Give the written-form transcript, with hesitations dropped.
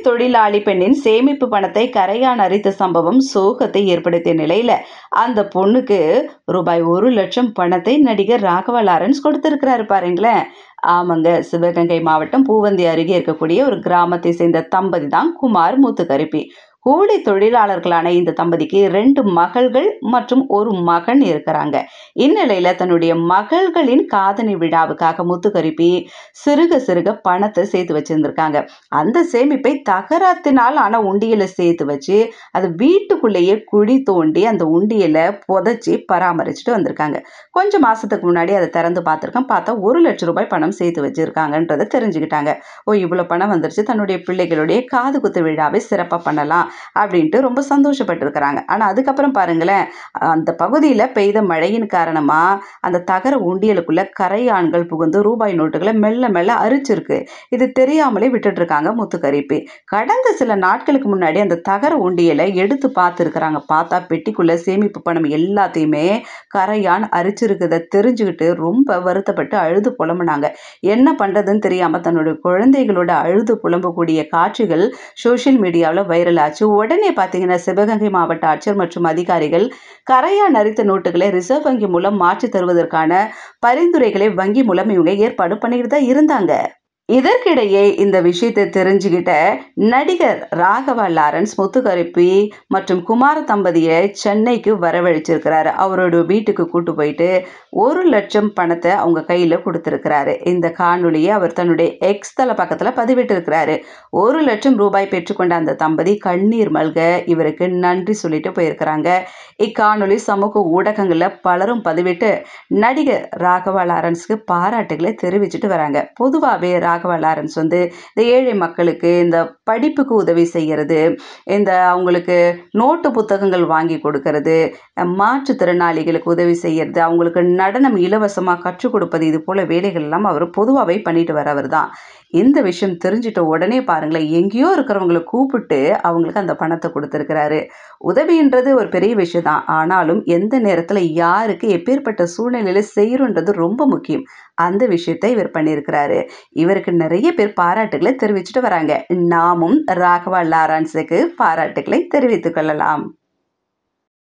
தொழிலாளி பெண்ணின் சேமிப்பு பணத்தை கரையான் அரித்த சம்பவம் சோகத்தை ஏற்படுத்திய நிலையில அந்த பொண்ணுக்கு ரூபாய் 1,00,000 பணத்தை நடிகர் ராகவா லாரன்ஸ் கொடுத்திருக்கிறாரு பாருங்களேன். ஆமாங்க, சிவகங்கை மாவட்டம் பூவந்தி அருகே இருக்கக்கூடிய ஒரு கிராமத்தை சேர்ந்த தம்பதி தான் குமார் முத்துக்கருப்பி. கூலி தொழிலாளர்களான இந்த தம்பதிக்கு 2 மகள்கள் மற்றும் ஒரு மகன் இருக்கிறாங்க. இந்நிலையில தன்னுடைய மகள்களின் காதணி விழாவுக்காக முத்துக்கருப்பி சிறுக சிறுக பணத்தை சேர்த்து வச்சிருந்திருக்காங்க. அந்த சேமிப்பை தகராத்தினால் ஆன உண்டியலை சேர்த்து வச்சு அது வீட்டுக்குள்ளேயே குழி தோண்டி அந்த உண்டியலை புதைச்சி பராமரிச்சுட்டு வந்திருக்காங்க. கொஞ்சம் மாசத்துக்கு முன்னாடி அதை திறந்து பார்த்துருக்கேன். பார்த்தா 1,00,000 ரூபாய் பணம் சேர்த்து வச்சிருக்காங்கன்றதை தெரிஞ்சுக்கிட்டாங்க. ஓ, இவ்வளவு பணம் வந்துருச்சு, தன்னுடைய பிள்ளைகளுடைய காது குத்து விழாவை சிறப்பா பண்ணலாம் அப்படின்ட்டு ரொம்ப சந்தோஷப்பட்டு இருக்கிறாங்க. ஆனா அதுக்கப்புறம் பாருங்களேன், அந்த பகுதியில பெய்த மழையின் காரணமா அந்த தகர உண்டியலுக்குள்ள கரையான்கள் புகுந்து ரூபாய் நோட்டுகளை மெல்ல மெல்ல அரிச்சிருக்கு. இது தெரியாமலே விட்டுட்டு இருக்காங்க முத்துக்கருப்பி. கடந்த சில நாட்களுக்கு முன்னாடி அந்த தகர உண்டியலை எடுத்து பார்த்துருக்குறாங்க. பார்த்தா பெட்டிக்குள்ள சேமிப்பு பணம் எல்லாத்தையுமே கரையான் அரிச்சிருக்கிறத தெரிஞ்சுக்கிட்டு ரொம்ப வருத்தப்பட்டு அழுது புலம்புனாங்க. என்ன பண்றதுன்னு தெரியாம தன்னுடைய குழந்தைகளோட அழுது புலம்பக்கூடிய காட்சிகள் சோசியல் மீடியாவில் வைரல் ஆச்சு. உடனே பார்த்தீங்கன்னா சிவகங்கை மாவட்ட ஆட்சியர் மற்றும் அதிகாரிகள் கரையான் அரித்த நோட்டுகளை ரிசர்வ் வங்கி மூலம் மாற்றி தருவதற்கான பரிந்துரைகளை வங்கி மூலம் இவங்க ஏற்பாடு பண்ணிட்டு தான் இருந்தாங்க. இதற்கிடையே இந்த விஷயத்தை தெரிஞ்சுக்கிட்ட நடிகர் ராகவா லாரன்ஸ் முத்துக்கருப்பி மற்றும் குமார தம்பதியை சென்னைக்கு வரவழைச்சிருக்கிறாரு. அவரோட வீட்டுக்கு கூட்டு போயிட்டு 1,00,000 பணத்தை அவங்க கையில கொடுத்திருக்கிறாரு. இந்த காணொலியை அவர் தன்னுடைய எக்ஸ் தள பக்கத்துல பதிவிட்டு இருக்கிறாரு. 1,00,000 ரூபாய் பெற்றுக்கொண்ட அந்த தம்பதி கண்ணீர் மல்க இவருக்கு நன்றி சொல்லிட்டு போயிருக்கிறாங்க. இக்காணொலி சமூக ஊடகங்கள்ல பலரும் பதிவிட்டு நடிகர் ராகவா லாரன்ஸ்க்கு பாராட்டுகளை தெரிவிச்சுட்டு வராங்க. பொதுவாகவே ராகவா லாரன்ஸ் இந்த ஏழை மக்களுக்கு இந்த படிப்புக்கு உதவி செய்யறது, இந்த அவங்களுக்கு நோட்டு புத்தகங்கள் வாங்கி கொடுக்கறது, மாற்றுத்திறனாளிகளுக்கு உதவி செய்யறது, அவங்களுக்கு நடனம் இலவசமாக கற்றுக் கொடுப்பது, இது போல வேலைகள் எல்லாம் அவர் பொதுவாகவே பண்ணிட்டு வரவர் தான். இந்த விஷயம் தெரிஞ்சிட்ட உடனே பாருங்களேன், எங்கேயோ இருக்கிறவங்களை கூப்பிட்டு அவங்களுக்கு அந்த பணத்தை கொடுத்துருக்கிறாரு. உதவின்றது ஒரு பெரிய விஷயம் தான். ஆனாலும் எந்த நேரத்தில் யாருக்கு எப்பேற்பட்ட சூழ்நிலையில செய்யறோன்றது ரொம்ப முக்கியம். அந்த விஷயத்தை இவர் பண்ணியிருக்கிறாரு. இவருக்கு நிறைய பேர் பாராட்டுகளை தெரிவிச்சுட்டு வராங்க. நாமும் ராகவா லாரன்ஸுக்கு பாராட்டுகளை தெரிவித்துக் கொள்ளலாம்.